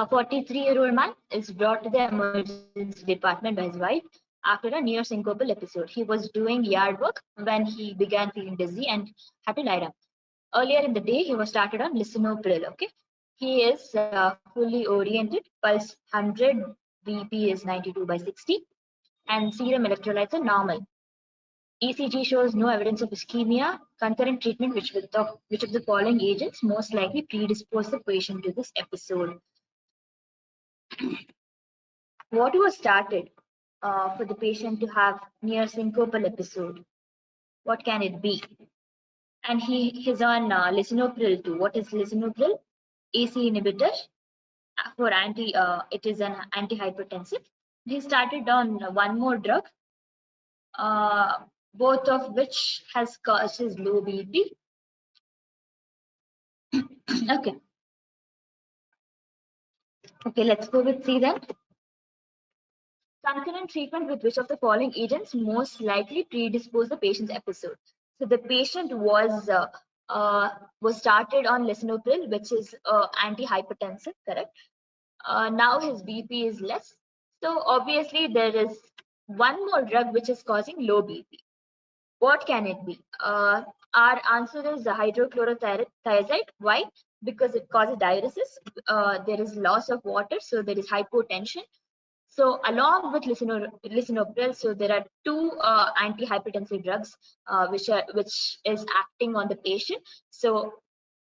43-year-old man is brought to the emergency department by his wife after a near syncopal episode. He was doing yard work when he began feeling dizzy and had to lie down. Earlier in the day, he was started on lisinopril. Okay, he is fully oriented. Pulse 100, BP is 92/60, and serum electrolytes are normal. ECG shows no evidence of ischemia. Concurrent treatment, which of the following agents most likely predispose the patient to this episode? What was started for the patient to have near syncopal episode? What can it be? And he's on lisinopril too. What is lisinopril? AC inhibitor for it is an antihypertensive. He started on one more drug, both of which has causes low BP. Okay. Okay, let's go with C then. Concurrent treatment with which of the following agents most likely predispose the patient's episode? So the patient was started on lisinopril, which is antihypertensive, correct? Now his BP is less. So obviously there is one more drug which is causing low BP. What can it be? Our answer is the hydrochlorothiazide. Why? Because it causes diuresis. There is loss of water, so there is hypotension. So along with lisinopril, so there are two antihypertensive drugs which is acting on the patient. So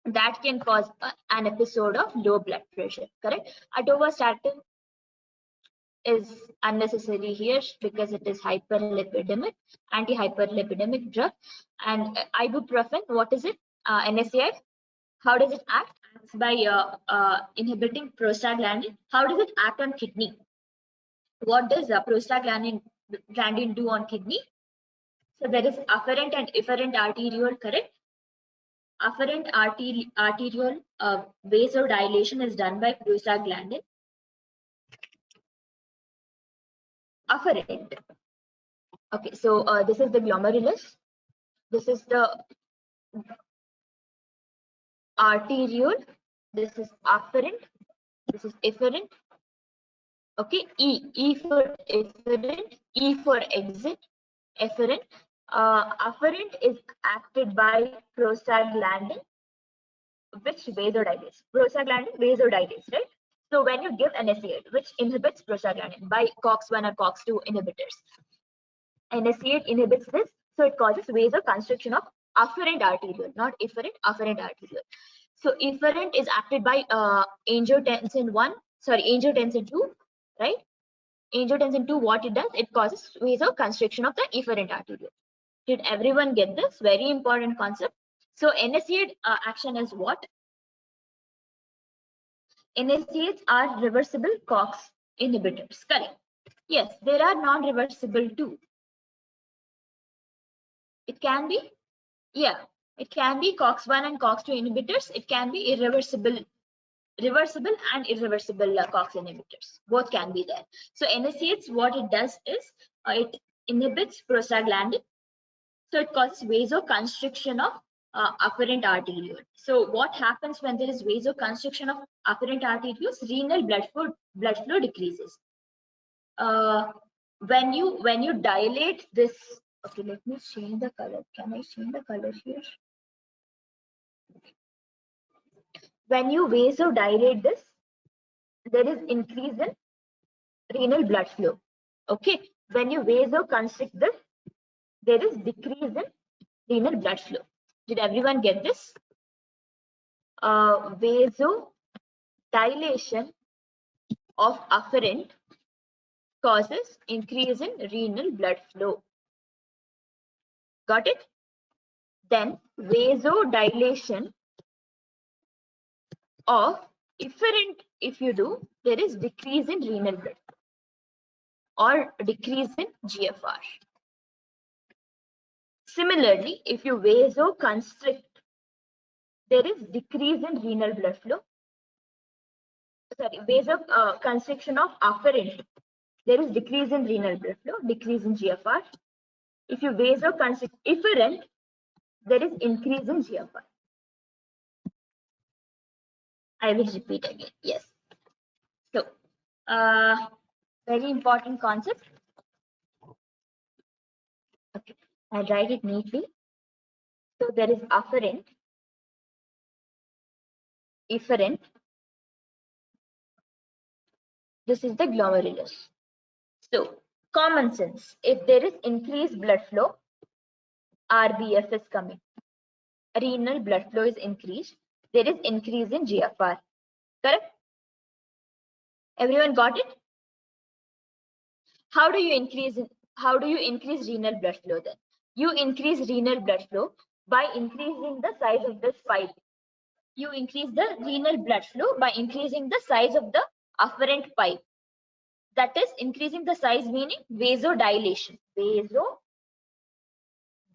that can cause an episode of low blood pressure. Correct? Atorvastatin is unnecessary here because it is hyperlipidemic, anti-hyperlipidemic drug. And ibuprofen, what is it? NSAID. How does it act? Acts by inhibiting prostaglandin. How does it act on kidney? What does prostaglandin do on kidney? So there is afferent and efferent arteriole, correct? Afferent arteriole vasodilation is done by prostaglandin. Afferent. Okay, so this is the glomerulus. This is the arteriole. This is afferent. This is efferent. Okay, E for efferent, E for exit, efferent. Afferent is acted by prostaglandin, which vasodilates. Prostaglandin vasodilates, right? So when you give NSAID, which inhibits prostaglandin by COX-1 or COX-2 inhibitors, NSAID inhibits this, so it causes vasoconstriction of afferent arteriole, not efferent, afferent arteriole. So efferent is acted by angiotensin 2, right? Angiotensin 2, what it does, it causes vasoconstriction of the efferent arteriole. Did everyone get this? Very important concept. So NSAID action is what? NSAIDs are reversible COX inhibitors, correct? Yes, there are non-reversible too. It can be, yeah, it can be COX-1 and COX-2 inhibitors. It can be reversible and irreversible COX inhibitors. Both can be there. So NSAIDs, what it does is it inhibits prostaglandin. So it causes vasoconstriction of afferent arteriole. So what happens when there is vasoconstriction of afferent arterioles? Renal blood flow decreases. When you dilate this, okay, let me change the color. Can I change the color here? When you vasodilate this, there is increase in renal blood flow. Okay, when you vasoconstrict this, there is decrease in renal blood flow. Did everyone get this? Vasodilation of afferent causes increase in renal blood flow. Got it? Then vasodilation of efferent, if you do, there is decrease in renal blood or decrease in GFR. Similarly, if you vasoconstrict, there is decrease in renal blood flow. Sorry, vasoconstriction of afferent, there is decrease in renal blood flow, decrease in GFR. If you vasoconstrict efferent, there is increase in GFR. I will repeat again. Yes. So, very important concept. Okay, I'll write it neatly. So there is afferent, efferent. This is the glomerulus. So common sense. If there is increased blood flow, RBF is coming. Renal blood flow is increased. There is increase in GFR. Correct? Everyone got it? How do you increase renal blood flow then? You increase renal blood flow by increasing the size of this pipe. You increase the renal blood flow by increasing the size of the afferent pipe. That is increasing the size, meaning vasodilation.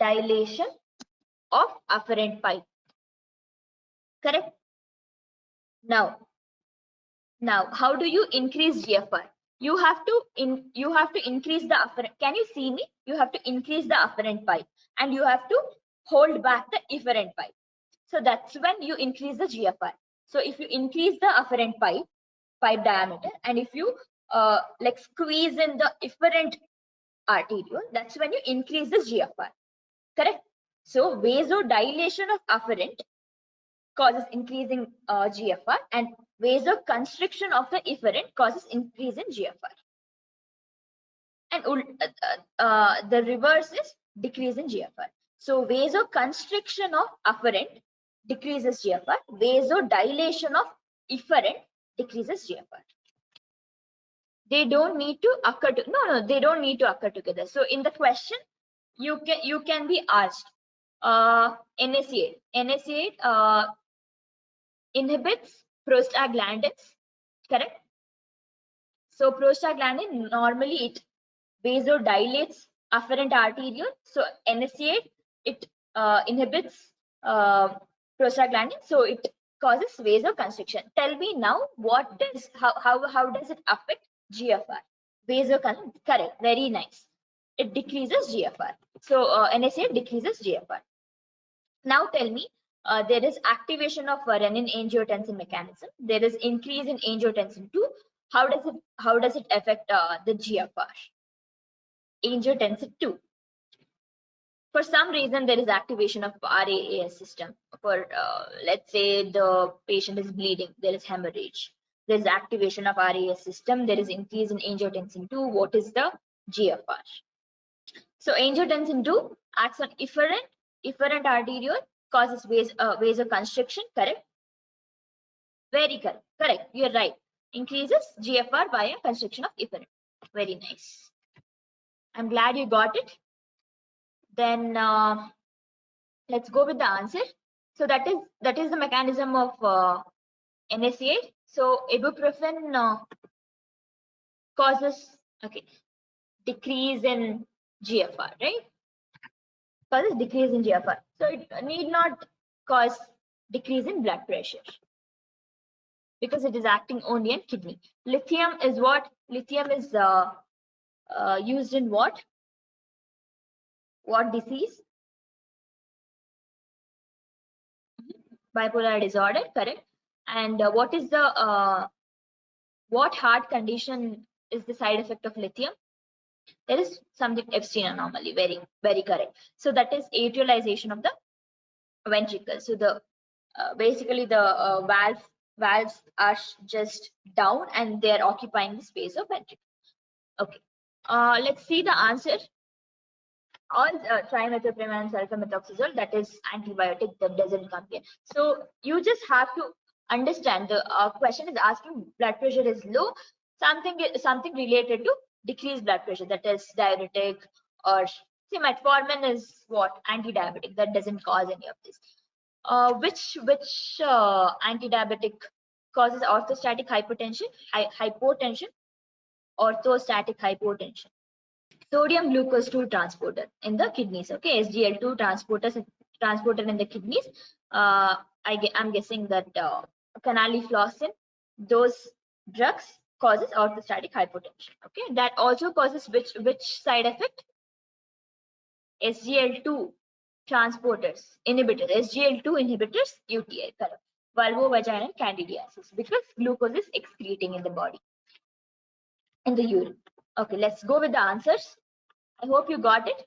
Vasodilation of afferent pipe. Correct? Now, how do you increase GFR? You have to increase the afferent. Can you see me? You have to increase the afferent pipe, and you have to hold back the efferent pipe. So that's when you increase the GFR. So if you increase the afferent pipe diameter, and if you like squeeze in the efferent arteriole, that's when you increase the GFR. Correct? So vasodilation of afferent causes increasing GFR, and vasoconstriction of the efferent causes increase in GFR. And the reverse is decrease in GFR. So vasoconstriction of afferent decreases GFR. Vasodilation of efferent decreases GFR. They don't need to occur to they don't need to occur together. So in the question, you can be asked NSAID inhibits prostaglandins, correct? So prostaglandin normally it vasodilates afferent arteriole. So NSAID it inhibits prostaglandin, so it causes vasoconstriction. Tell me now, how does it affect GFR? Vasoconstriction, correct, very nice. It decreases GFR. So NSAID decreases GFR. Now tell me, there is activation of renin-angiotensin mechanism. There is increase in angiotensin 2. How does it affect the GFR? Angiotensin 2. For some reason, there is activation of RAAS system. For let's say the patient is bleeding, there is hemorrhage. There is activation of RAAS system. There is increase in angiotensin 2. What is the GFR? So angiotensin 2 acts on efferent arteriole, causes vasoconstriction, correct? Very correct. Correct. You're right. Increases GFR via constriction of efferent. Very nice. I'm glad you got it. Then let's go with the answer. So that is the mechanism of NSAID. So ibuprofen causes decrease in GFR, right? Causes decrease in GFR. So it need not cause decrease in blood pressure, because it is acting only on kidney. Lithium is what? Lithium is used in what? What disease? Bipolar disorder, correct. And what is the what heart condition is the side effect of lithium? There is something Epstein anomaly. Very, very correct. So that is atrialization of the ventricle. So the basically the valves are just down and they are occupying the space of ventricle. Okay, let's see the answer. All trimethoprim and sulfamethoxazole, that is antibiotic, that doesn't come here. So you just have to understand the question is asking blood pressure is low, something related to decreased blood pressure, that is diuretic, or see metformin is what? Anti-diabetic, that doesn't cause any of this. Which anti-diabetic causes orthostatic hypertension? Hypotension, orthostatic hypotension. Sodium glucose 2 transporter in the kidneys. Okay, SGL2 transporter in the kidneys. I'm guessing that canaliflossin, those drugs causes orthostatic hypotension. Okay, that also causes which side effect? SGL2 transporters inhibitors, SGL2 inhibitors, UTI. Correct. vulvovaginal candidiasis, because glucose is excreting in the body, in the urine. Okay, let's go with the answers. I hope you got it.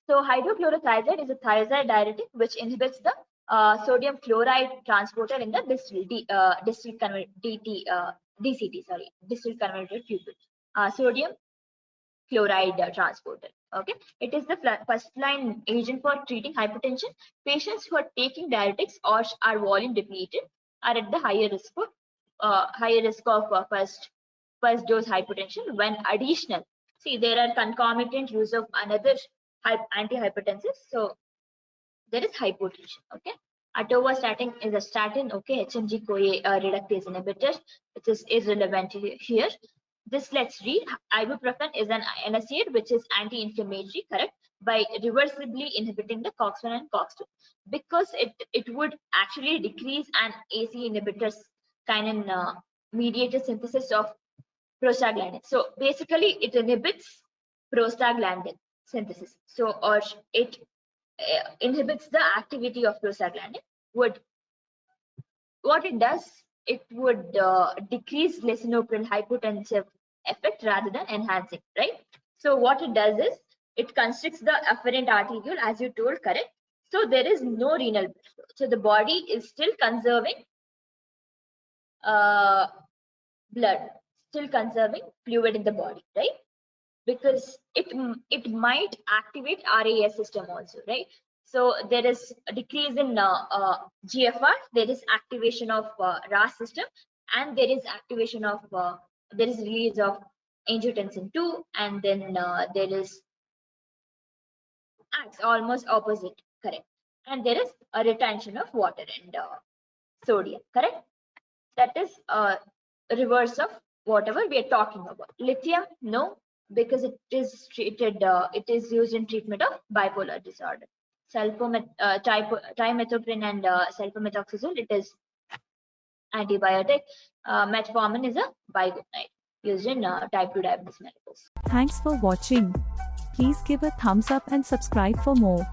So hydrochlorothiazide is a thiazide diuretic which inhibits the sodium chloride transporter in the distal convoluted tubule. Sodium chloride transporter. Okay, it is the first line agent for treating hypertension. Patients who are taking diuretics or are volume depleted are at the higher risk of first dose hypertension when additional. See, there are concomitant use of another antihypertensive. So there is hypotension. Okay, atorvastatin is a statin. Okay, HMG CoA reductase inhibitor, which is irrelevant here. This, let's read. Ibuprofen is an NSAID which is anti-inflammatory, correct, by reversibly inhibiting the COX-1 and COX-2, because it would actually decrease an AC inhibitors kinin mediated synthesis of prostaglandin. So basically, it inhibits prostaglandin synthesis. So, or it inhibits the activity of prostaglandin. What it does, it would decrease lisinopril hypotensive effect rather than enhancing, right? So what it does is it constricts the afferent arteriole, as you told, correct? So there is no renal blood flow. So the body is still conserving blood, still conserving fluid in the body, right? Because it might activate RAS system also, right? So there is a decrease in GFR, there is activation of RAS system, and there is activation of there is release of angiotensin 2, and then there is acts almost opposite, correct? And there is a retention of water and sodium, correct? That is reverse of whatever we are talking about. Lithium, no, because it is treated, it is used in treatment of bipolar disorder. Trimethoprim and sulfamethoxazole, it is antibiotic. Metformin is a biguanide used in type 2 diabetes mellitus. Thanks for watching. Please give a thumbs up and subscribe for more.